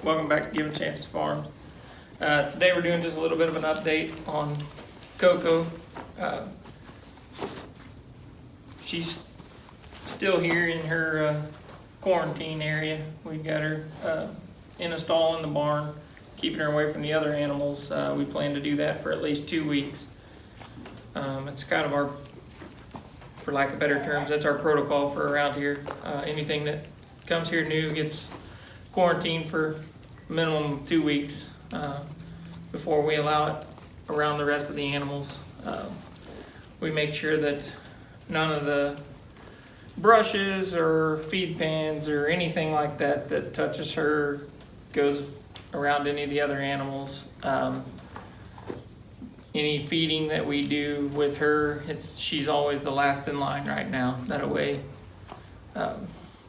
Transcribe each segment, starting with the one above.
Welcome back to Giving Chances Farms. Today we're doing just a little bit of an update on Coco. She's still here in her quarantine area. We've got her in a stall in the barn, keeping her away from the other animals. We plan to do that for at least 2 weeks. It's kind of our, for lack of better terms, that's our protocol for around here. Anything that comes here new gets quarantined for minimum of 2 weeks before we allow it around the rest of the animals. We make sure that none of the brushes or feed pans or anything like that that touches her goes around any of the other animals. Any feeding that we do with her, she's always the last in line right now. That way,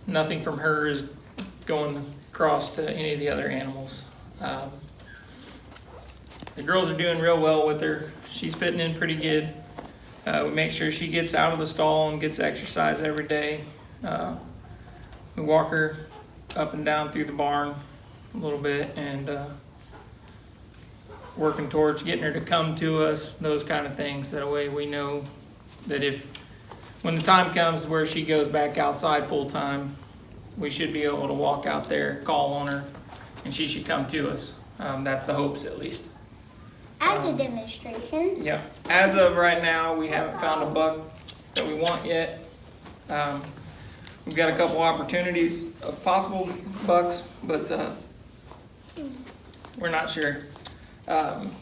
nothing from her is going across to any of the other animals. The girls are doing real well with her. She's fitting in pretty good. We make sure she gets out of the stall and gets exercise every day. We walk her up and down through the barn a little bit and working towards getting her to come to us, those kind of things. That way we know that when the time comes where she goes back outside full time, we should be able to walk out there, call on her, and she should come to us. That's the hopes, at least. As a demonstration. Yeah. As of right now, we haven't found a buck that we want yet. We've got a couple opportunities of possible bucks, but we're not sure.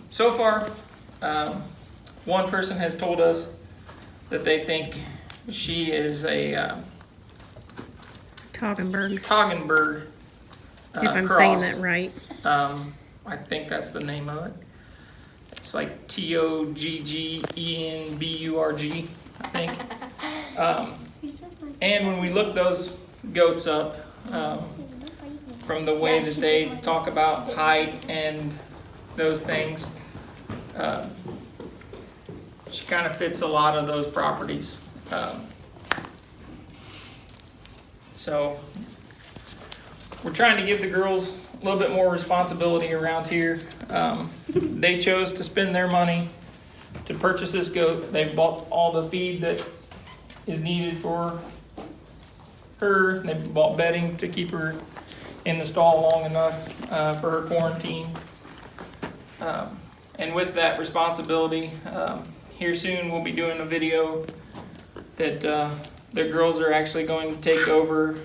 So far, one person has told us that they think she is a Toggenburg. Toggenburg If I'm cross. saying that right. I think that's the name of it. It's like Toggenburg, I think. And when we look those goats up, from the way that they talk about height and those things, she kind of fits a lot of those properties. So we're trying to give the girls a little bit more responsibility around here. They chose to spend their money to purchase this goat. They bought all the feed that is needed for her. They bought bedding to keep her in the stall long enough for her quarantine. And with that responsibility, here soon we'll be doing a video that the girls are actually going to take over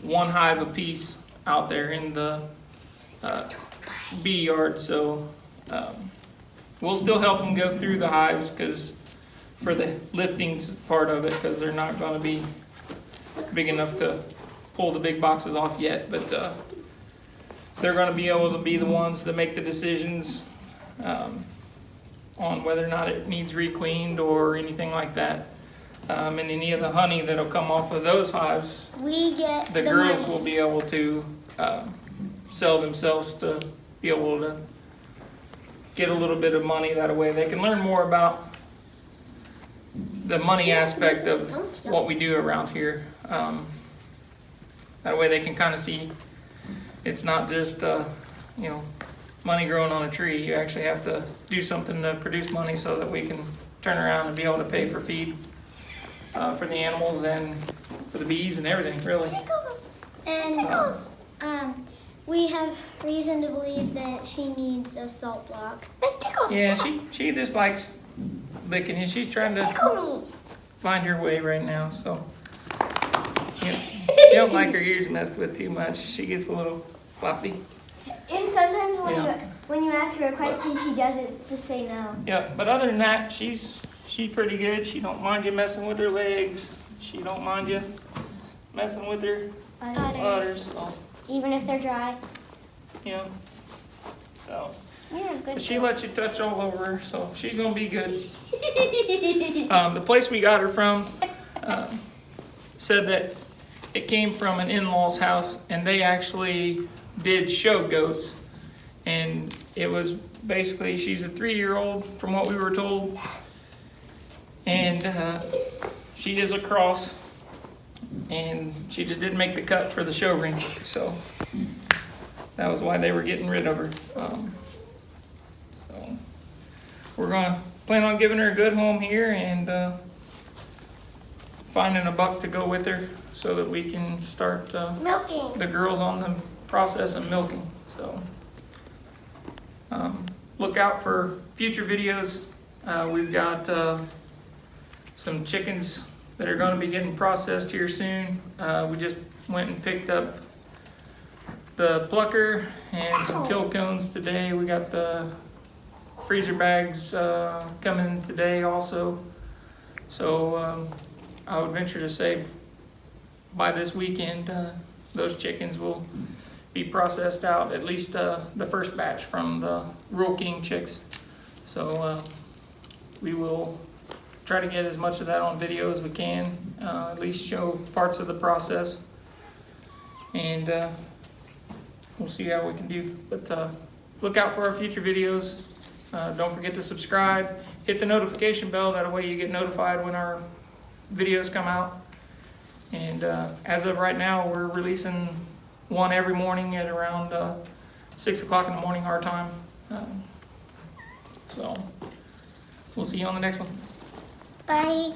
one hive apiece out there in the bee yard. So we'll still help them go through the hives for the lifting part of it, because they're not going to be big enough to pull the big boxes off yet. But they're going to be able to be the ones that make the decisions on whether or not it needs requeened or anything like that. And any of the honey that'll come off of those hives, we get the girls will be able to sell themselves to be able to get a little bit of money. That way they can learn more about the money aspect of what we do around here. That way they can kind of see it's not just money growing on a tree. You actually have to do something to produce money so that we can turn around and be able to pay for feed for the animals and for the bees and everything, really. And we have reason to believe that she needs a salt block. That tickles. Yeah, she just likes licking you. She's trying to find her way right now, so she don't like her ears messed with too much. She gets a little fluffy. And sometimes when you ask her a question, she does it to say no. Yeah, but other than that, she's pretty good. She don't mind you messing with her legs. She don't mind you messing with her udders. So, Even if they're dry. So. Yeah, good. But she lets you touch all over her, so she's gonna be good. The place we got her from said that it came from an in-law's house, and they actually did show goats. And it was basically, she's a 3-year-old from what we were told. And she is a cross, and she just didn't make the cut for the show ring. So that was why they were getting rid of her. So we're gonna plan on giving her a good home here and finding a buck to go with her so that we can start Milking. the girls on the process of milking. So look out for future videos. We've got some chickens that are going to be getting processed here soon. We just went and picked up the plucker and some kill cones today. We got the freezer bags coming today also. So I would venture to say by this weekend those chickens will be processed out, at least the first batch from the Rural King chicks. So we will try to get as much of that on video as we can, at least show parts of the process, and we'll see how we can do. But look out for our future videos. Don't forget to subscribe, hit the notification bell, that way you get notified when our videos come out. And as of right now, we're releasing one every morning at around 6 o'clock in the morning our time. So we'll see you on the next one. Bye.